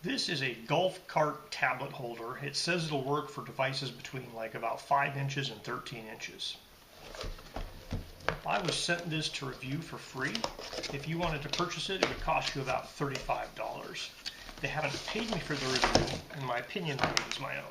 This is a golf cart tablet holder. It says it'll work for devices between like about 5 inches and 13 inches. I was sent this to review for free. If you wanted to purchase it, it would cost you about $35. They haven't paid me for the review. In my opinion, I use my own.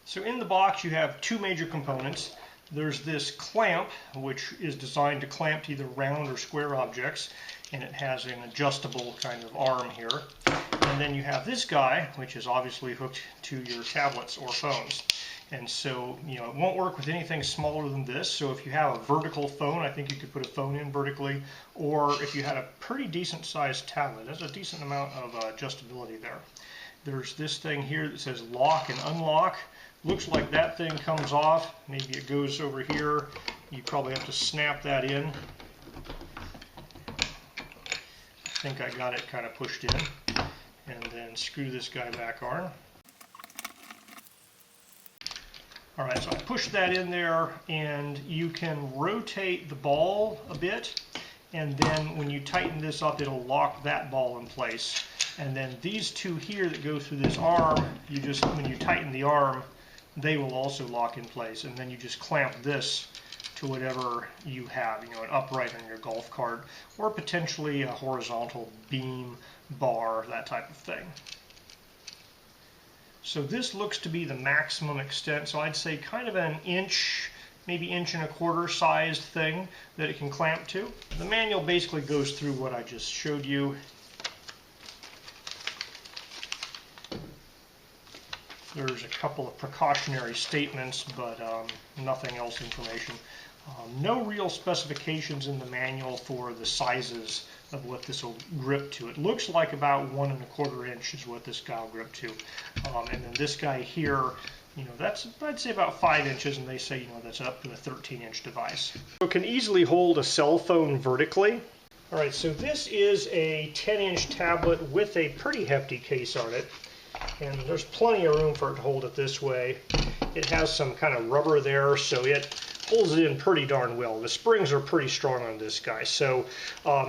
So in the box you have two major components. There's this clamp, which is designed to clamp to either round or square objects, and it has an adjustable kind of arm here. And then you have this guy, which is obviously hooked to your tablets or phones. And so, it won't work with anything smaller than this. So if you have a vertical phone, I think you could put a phone in vertically, or if you had a pretty decent sized tablet, there's a decent amount of adjustability there. There's this thing here that says lock and unlock. Looks like that thing comes off. Maybe it goes over here. You probably have to snap that in. I think I got it kind of pushed in. And then screw this guy back on. Alright, so I pushed that in there, and you can rotate the ball a bit, and then when you tighten this up, it'll lock that ball in place. And then these two here that go through this arm, when you tighten the arm, they will also lock in place, and then you just clamp this to whatever you have, an upright on your golf cart, or potentially a horizontal beam, bar, that type of thing. So this looks to be the maximum extent, so I'd say kind of an inch, maybe inch and a quarter sized thing that it can clamp to. The manual basically goes through what I just showed you. There's a couple of precautionary statements, but nothing else information. No real specifications in the manual for the sizes of what this will grip to. It looks like about 1 1/4 inch is what this guy will grip to. And then this guy here, that's, I'd say, about 5 inches, and they say, that's up to a 13-inch device. So it can easily hold a cell phone vertically. All right, so this is a 10-inch tablet with a pretty hefty case on it. And there's plenty of room for it to hold it this way. It has some kind of rubber there, so it holds it in pretty darn well. The springs are pretty strong on this guy, so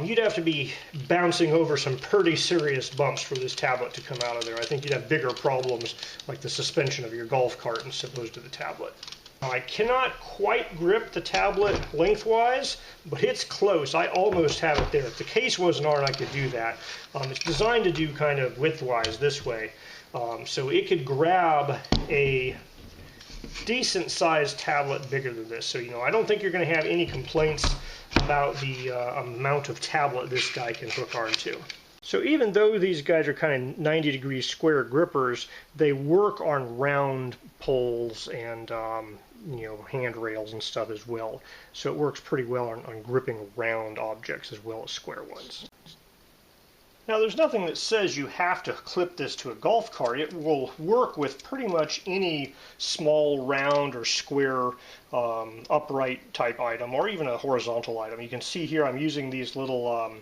you'd have to be bouncing over some pretty serious bumps for this tablet to come out of there. I think you'd have bigger problems like the suspension of your golf cart as opposed to the tablet. Now, I cannot quite grip the tablet lengthwise, but it's close. I almost have it there. If the case wasn't on, I could do that. It's designed to do kind of widthwise this way. So it could grab a decent sized tablet bigger than this. So, I don't think you're going to have any complaints about the amount of tablet this guy can hook onto. So even though these guys are kind of 90-degree square grippers, they work on round poles and handrails and stuff as well. So it works pretty well on gripping round objects as well as square ones. Now, there's nothing that says you have to clip this to a golf cart. It will work with pretty much any small round or square upright type item, or even a horizontal item. You can see here I'm using these little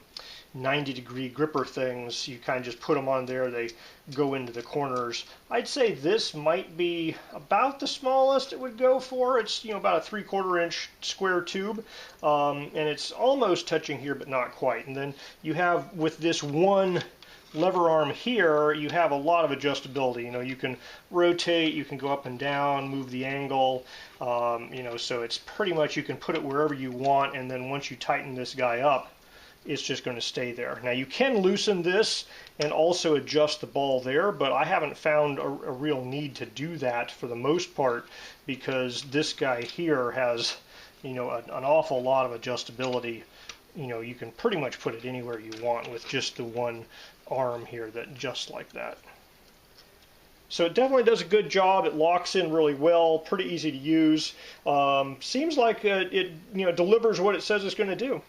90-degree gripper things. You kind of just put them on there, they go into the corners. I'd say this might be about the smallest it would go for. It's about a 3/4 inch square tube, and it's almost touching here but not quite. And then you have, with this one lever arm here, you have a lot of adjustability. You can rotate, you can go up and down, move the angle, so it's pretty much, you can put it wherever you want, and then once you tighten this guy up, it's just going to stay there. Now, you can loosen this and also adjust the ball there, but I haven't found a real need to do that for the most part, because this guy here has an awful lot of adjustability. You can pretty much put it anywhere you want with just the one arm here that adjusts like that. So it definitely does a good job. It locks in really well, pretty easy to use. Seems like it delivers what it says it's going to do.